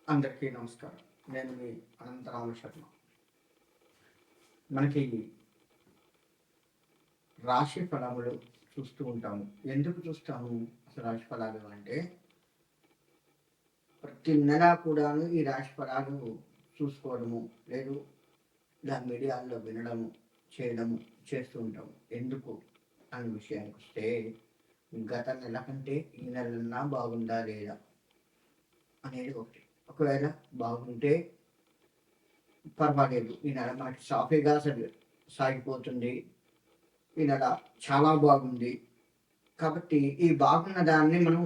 అందరికీ నమస్కారం. నేను మీ అనంతరామ శర్మ. మనకి రాశి ఫలములు చూస్తూ ఉంటాము. ఎందుకు చూస్తాము అసలు రాశి ఫలాలు అంటే, ప్రతి నెల కూడాను ఈ రాశి ఫలాలు చూసుకోవడము, లేదు ఇలా మీడియాల్లో వినడము, చేయడము చేస్తూ ఉంటాము. ఎందుకు అనే విషయానికి వస్తే, గత నెల కంటే ఈ నెలన్నా బాగుందా లేదా అనేది ఒకటి. ఒకవేళ బాగుంటే పర్వాలేదు, ఈ నెల మనకి సాఫీగా సాగిపోతుంది, ఈ నెల చాలా బాగుంది కాబట్టి ఈ బాగున్న దాన్ని మనం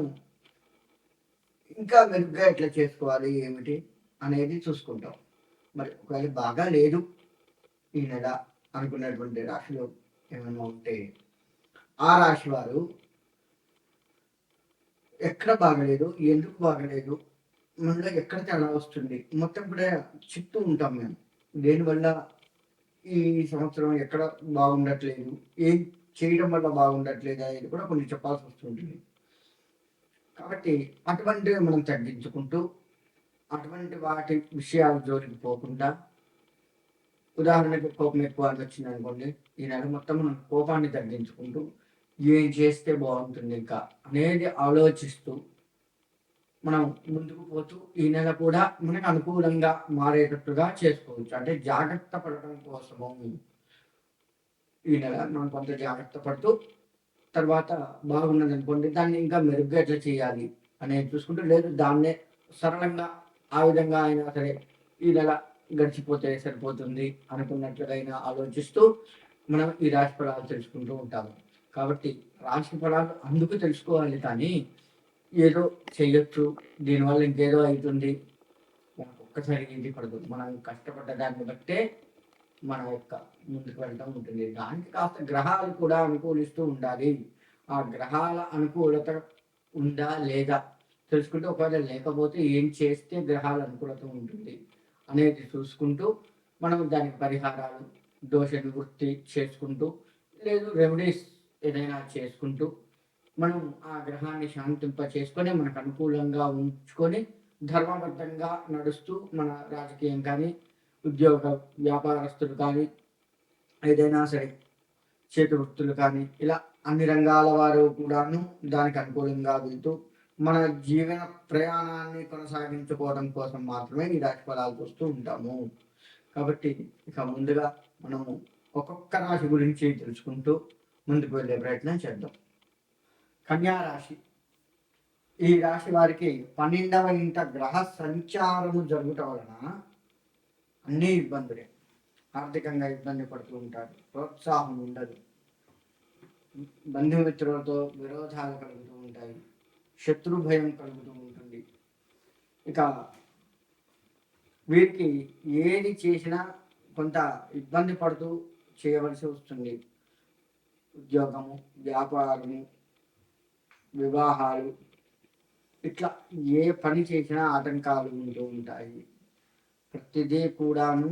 ఇంకా మెరుగ్గా ఎట్లా చేసుకోవాలి ఏమిటి అనేది చూసుకుంటాం. మరి ఒకవేళ బాగా లేదు ఈ నెల అనుకున్నటువంటి రాశిలో ఏమైనా ఉంటే, ఆ రాశి వారు ఎక్కడ బాగలేదు, ఎందుకు బాగలేదు, మనలో ఎక్కడ తేడా వస్తుంది, మొత్తం కూడా చెప్తూ ఉంటాం మేము. దేనివల్ల ఈ సంవత్సరం ఎక్కడ బాగుండట్లేదు, ఏం చేయడం వల్ల బాగుండట్లేదు అనేది కూడా కొన్ని చెప్పాల్సి వస్తుంటుంది. కాబట్టి అటువంటివి మనం తగ్గించుకుంటూ, అటువంటి వాటి విషయాల జోలికి పోకుండా, ఉదాహరణకి కోపం ఎక్కువ అని వచ్చింది అనుకోండి, ఈ నెల మొత్తం మనం కోపాన్ని తగ్గించుకుంటూ ఏం చేస్తే బాగుంటుంది ఇంకా అనేది ఆలోచిస్తూ మనం ముందుకు పోతూ ఈ నెల కూడా మనకు అనుకూలంగా మారేటట్టుగా చేసుకోవచ్చు. అంటే జాగ్రత్త పడటం కోసము ఈ నెల మనం కొంత జాగ్రత్త పడుతూ, తర్వాత బాగున్నది అనుకోండి దాన్ని ఇంకా మెరుగ్గా ఎట్లా చేయాలి అనేది చూసుకుంటూ, లేదు దాన్నే సరళంగా ఆ విధంగా అయినా సరే ఈ నెల గడిచిపోతే సరిపోతుంది అనుకున్నట్లుగా అయినా ఆలోచిస్తూ మనం ఈ రాశి ఫలాలు తెలుసుకుంటూ ఉంటాము. కాబట్టి రాశి ఫలాలు అందుకు తెలుసుకోవాలి, కానీ ఏదో చేయొచ్చు, దీనివల్ల ఇంకేదో అవుతుంది మనకు ఒక్కసారి ఇది పడదు. మనం కష్టపడ్డ దాన్ని బట్టే మన యొక్క ముందుకు వెళ్ళటం ఉంటుంది. దానికి కాస్త గ్రహాలు కూడా అనుకూలిస్తూ ఉండాలి. ఆ గ్రహాల అనుకూలత ఉందా లేదా తెలుసుకుంటూ, ఒకవేళ లేకపోతే ఏం చేస్తే గ్రహాల అనుకూలత ఉంటుంది అనేది చూసుకుంటూ, మనం దానికి పరిహారాలు, దోష నివృత్తి చేసుకుంటూ, లేదు రెమెడీస్ ఏదైనా చేసుకుంటూ, మనం ఆ గ్రహాన్ని శాంతింప చేసుకొని మనకు అనుకూలంగా ఉంచుకొని ధర్మబద్ధంగా నడుస్తూ, మన రాజకీయం కానీ, ఉద్యోగ వ్యాపారస్తులు కానీ, ఏదైనా సరే చేతి వృత్తులు కానీ, ఇలా అన్ని రంగాల వారు కూడాను దానికి అనుకూలంగా వెళ్తూ మన జీవన ప్రయాణాన్ని కొనసాగించుకోవడం కోసం మాత్రమే ఈ రాశి ఫలాలు చూస్తూ ఉంటాము. కాబట్టి ఇక ముందుగా మనము ఒక్కొక్క రాశి గురించి తెలుసుకుంటూ ముందుకు వెళ్ళే ప్రయత్నం చేద్దాం. కన్యా రాశి. ఈ రాశి వారికి 12వ ఇంట గ్రహ సంచారము జరుగుట వలన అన్ని ఇబ్బందులే. ఆర్థికంగా ఇబ్బంది పడుతూ ఉంటారు, ప్రోత్సాహం ఉండదు, బంధుమిత్రులతో విరోధాలు కలుగుతూ ఉంటాయి, శత్రు భయం కలుగుతూ ఉంటుంది. ఇక వీరికి ఏది చేసినా కొంత ఇబ్బంది పడుతూ చేయవలసి వస్తుంది. ఉద్యోగము, వ్యాపారము, వివాహాలు, ఇట్లా ఏ పని చేసినా ఆటంకాలు ఉంటూ ఉంటాయి. ప్రతిదీ కూడాను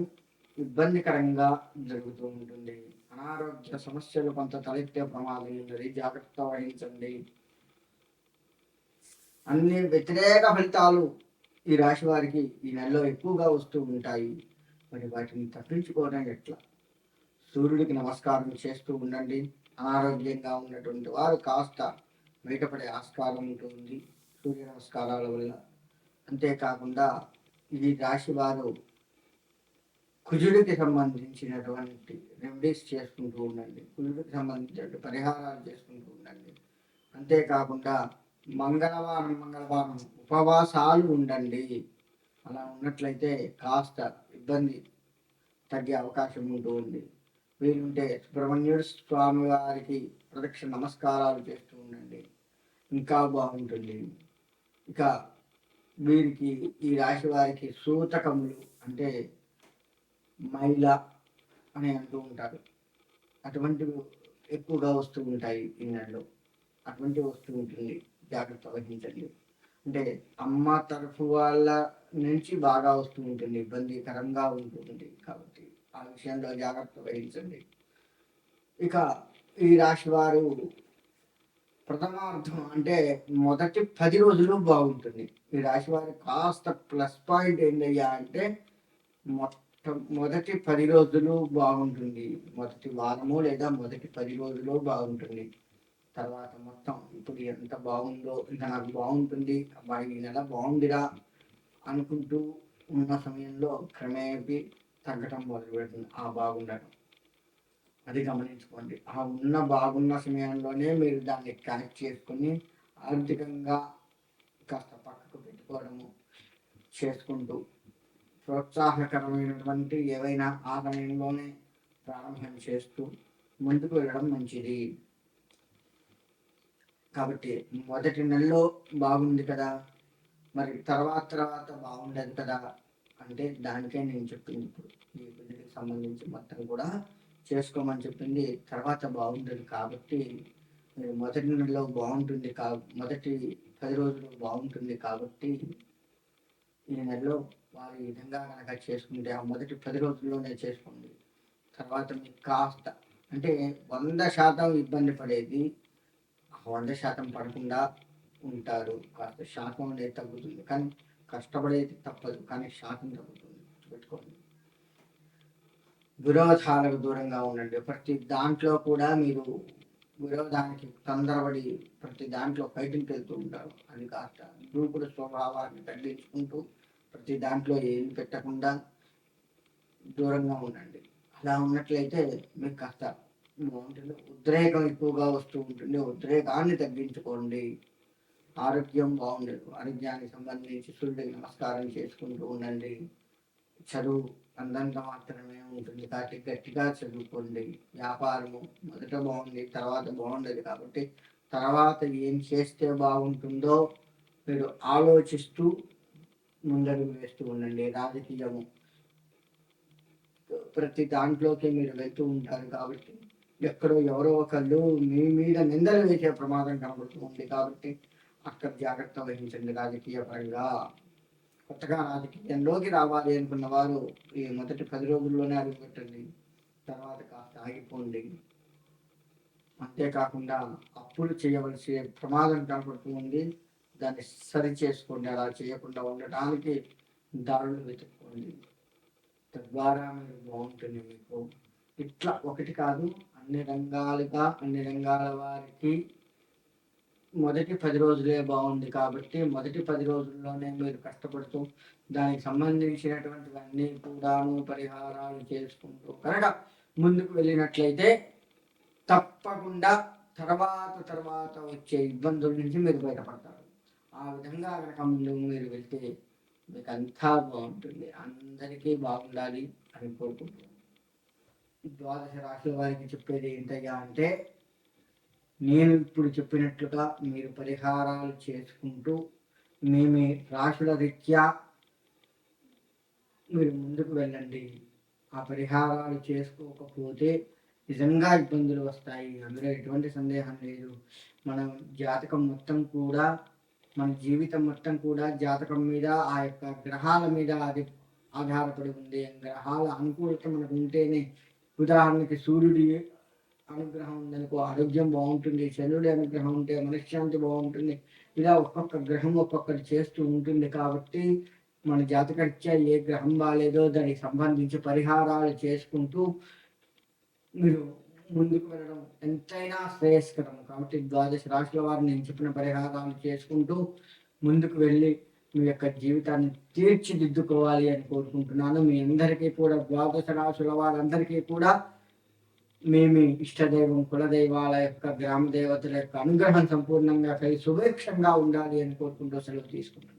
ఇబ్బందికరంగా జరుగుతూ ఉంటుంది. అనారోగ్య సమస్యలు కొంత తలెత్తే ప్రమాదం ఉన్నది, జాగ్రత్త వహించండి. అన్ని వ్యతిరేక ఫలితాలు ఈ రాశి వారికి ఈ నెలలో ఎక్కువగా వస్తూ ఉంటాయి. మరి వాటిని తప్పించుకోవడం ఎట్లా? సూర్యుడికి నమస్కారం చేస్తూ ఉండండి. అనారోగ్యంగా ఉన్నటువంటి వారు కాస్త బయటపడే ఆస్కారం ఉంటుంది సూర్య నమస్కారాల వల్ల. అంతేకాకుండా ఈ రాశి వారు కుజుడికి సంబంధించినటువంటి రెమెడీస్ చేసుకుంటూ ఉండండి, కుజుడికి సంబంధించిన పరిహారాలు చేసుకుంటూ ఉండండి. అంతేకాకుండా మంగళవారం ఉపవాసాలు ఉండండి. అలా ఉన్నట్లయితే కాస్త ఇబ్బంది తగ్గే అవకాశం ఉంటూ ఉంది. వీలుంటే సుబ్రహ్మణ్యుడు స్వామి వారికి ప్రదక్షిణ నమస్కారాలు చేస్తూ ఉండండి, ఇంకా బాగుంటుంది. ఇక వీరికి ఈ రాశి వారికి సూతకములు అంటే మైల అని అంటూ ఉంటారు, అటువంటివి ఎక్కువగా వస్తూ ఉంటాయి ఈ నెలలో. అటువంటివి వస్తూ ఉంటుంది, జాగ్రత్త వహించండి. అంటే అమ్మ తరఫు వాళ్ళ నుంచి బాగా వస్తూ ఉంటుంది, ఇబ్బందికరంగా ఉంటుంది. కాబట్టి ఆ విషయంలో జాగ్రత్త వహించండి. ఇక ఈ రాశి వారు ప్రథమార్థం అంటే మొదటి 10 రోజులు బాగుంటుంది. ఈ రాశి వారికి కాస్త ప్లస్ పాయింట్ ఏందయ్యా అంటే మొదటి 10 రోజులు బాగుంటుంది. మొదటి వారము లేదా మొదటి 10 రోజులు బాగుంటుంది. తర్వాత మొత్తం ఇప్పుడు ఎంత బాగుందో ఇంకా నాకు బాగుంటుంది, అబ్బాయి ఈ నెల బాగుందిరా అనుకుంటూ ఉన్న సమయంలో క్రమేపీ తగ్గటం మొదలు పెడుతుంది ఆ బాగుండటం. అది గమనించుకోండి. ఆ బాగున్న సమయంలోనే మీరు దాన్ని కనెక్ట్ చేసుకొని ఆర్థికంగా కాస్త పక్కకు పెట్టుకోవడము చేసుకుంటూ ప్రోత్సాహకరమైనటువంటి ఏవైనా ఆ సమయంలోనే ప్రారంభం చేస్తూ ముందుకు వెళ్ళడం మంచిది. కాబట్టి మొదటి నెలలో బాగుంది కదా, మరి తర్వాత బాగుండదు కదా అంటే దానికే నేను చెప్పింది ఇప్పుడు ఈ పెళ్లికి సంబంధించి మొత్తం కూడా చేసుకోమని చెప్పింది. తర్వాత బాగుంటుంది కాబట్టి మీరు మొదటి నెలలో బాగుంటుంది మొదటి 10 రోజులు బాగుంటుంది కాబట్టి ఈ నెలలో వారు ఈ విధంగా కనుక చేసుకుంటే ఆ మొదటి 10 రోజుల్లోనే చేసుకోండి. తర్వాత మీకు కాస్త అంటే 100% ఇబ్బంది పడేది 100% పడకుండా ఉంటారు. కాస్త శాతం అనేది తగ్గుతుంది, కానీ కష్టపడేది తప్పదు, కానీ శాతం తగ్గుతుంది. పెట్టుకోండి. విరోధాలకు దూరంగా ఉండండి. ప్రతి దాంట్లో కూడా మీరు విరోధానికి తొందరపడి ప్రతి దాంట్లో ఫైటింగ్కి వెళ్తూ ఉంటారు. అది కాస్త దూకుడు స్వభావాన్ని తగ్గించుకుంటూ ప్రతి దాంట్లో ఏం పెట్టకుండా దూరంగా ఉండండి. అలా ఉన్నట్లయితే మీకు కాస్త బాగుంటుంది. ఉద్రేకం ఎక్కువగా వస్తూ ఉంటుంది, ఉద్రేకాన్ని తగ్గించుకోండి. ఆరోగ్యం బాగుండదు. ఆరోగ్యానికి సంబంధించి సూర్యుడికి నమస్కారం చేసుకుంటూ ఉండండి. చదువు అందంగా మాత్రమే ఉంటుంది కాబట్టి గట్టిగా చదువుకోండి. వ్యాపారము మొదట బాగుంది, తర్వాత బాగుండదు కాబట్టి తర్వాత ఏం చేస్తే బాగుంటుందో మీరు ఆలోచిస్తూ ముందడుగు వేస్తూ ఉండండి. రాజకీయము ప్రతి దాంట్లోకి మీరు వెళ్తూ ఉంటారు కాబట్టి ఎక్కడో ఎవరో ఒకళ్ళు మీ మీద నిందలు వేసే ప్రమాదం కనబడుతూ ఉంది కాబట్టి అక్కడ జాగ్రత్త వహించండి. రాజకీయ పరంగా కొత్తగా రాజకీయంలోకి రావాలి అనుకున్న వారు ఈ మొదటి 10 రోజుల్లోనే అడుగుపెట్టండి. తర్వాత కాస్త ఆగిపోండి. అంతేకాకుండా అప్పులు చేయవలసి ప్రమాదం కనపడుతూ ఉంది, దాన్ని సరి చేసుకోండి. అలా చేయకుండా ఉండటానికి దారులు వెతుక్కోండి. తద్వారా మీరు బాగుంటుంది. మీకు ఇట్లా ఒకటి కాదు, అన్ని రంగాల వారికి మొదటి 10 రోజులే బాగుంది కాబట్టి మొదటి 10 రోజుల్లోనే మీరు కష్టపడుతూ దానికి సంబంధించినటువంటివన్నీ కూడాను పరిహారాలు చేసుకుంటూ కనుక ముందుకు వెళ్ళినట్లయితే తప్పకుండా తర్వాత వచ్చే ఇబ్బందుల నుంచి మీరు బయటపడతారు. ఆ విధంగా కనుక ముందు మీరు వెళ్తే మీకు అంతా బాగుంటుంది. అందరికీ బాగుండాలి అని కోరుకుంటున్నాను. ద్వాదశ రాశుల వారికి చెప్పేది ఏంటయ్యా అంటే నేను ఇప్పుడు చెప్పినట్లుగా మీరు పరిహారాలు చేసుకుంటూ మీ రాశుల రీత్యా మీరు ముందుకు వెళ్ళండి. ఆ పరిహారాలు చేసుకోకపోతే నిజంగా ఇబ్బందులు వస్తాయి, అందులో ఎటువంటి సందేహం లేదు. మనం జాతకం మొత్తం కూడా మన జీవితం మొత్తం కూడా జాతకం మీద ఆ యొక్క గ్రహాల మీద అది ఆధారపడి ఉంది. గ్రహాల అనుకూలత మనకు ఉంటేనే, ఉదాహరణకి సూర్యుడి అనుగ్రహం ఉందనుకో ఆరోగ్యం బాగుంటుంది, చంద్రుడి అనుగ్రహం ఉంటే మనశ్శాంతి బాగుంటుంది. ఇలా ఒక్కొక్క గ్రహం ఒక్కొక్కటి చేస్తూ ఉంటుంది కాబట్టి మన జాతకరీత్యా ఏ గ్రహం బాగాలేదో దానికి సంబంధించి పరిహారాలు చేసుకుంటూ మీరు ముందుకు వెళ్ళడం ఎంతైనా శ్రేయస్కరం. కాబట్టి ద్వాదశ రాశుల వారు నేను చెప్పిన పరిహారాలు చేసుకుంటూ ముందుకు వెళ్ళి మీ యొక్క జీవితాన్ని తీర్చిదిద్దుకోవాలి అని కోరుకుంటున్నాను. మీ అందరికీ కూడా ద్వాదశ రాశుల వారందరికీ కూడా మీ ఇష్టదైవం కులదైవాల యొక్క గ్రామ దేవతల యొక్క అనుగ్రహం సంపూర్ణంగా కలిసి సుభిక్షంగా ఉండాలి అని కోరుకుంటూ సెలవు తీసుకుంటాను.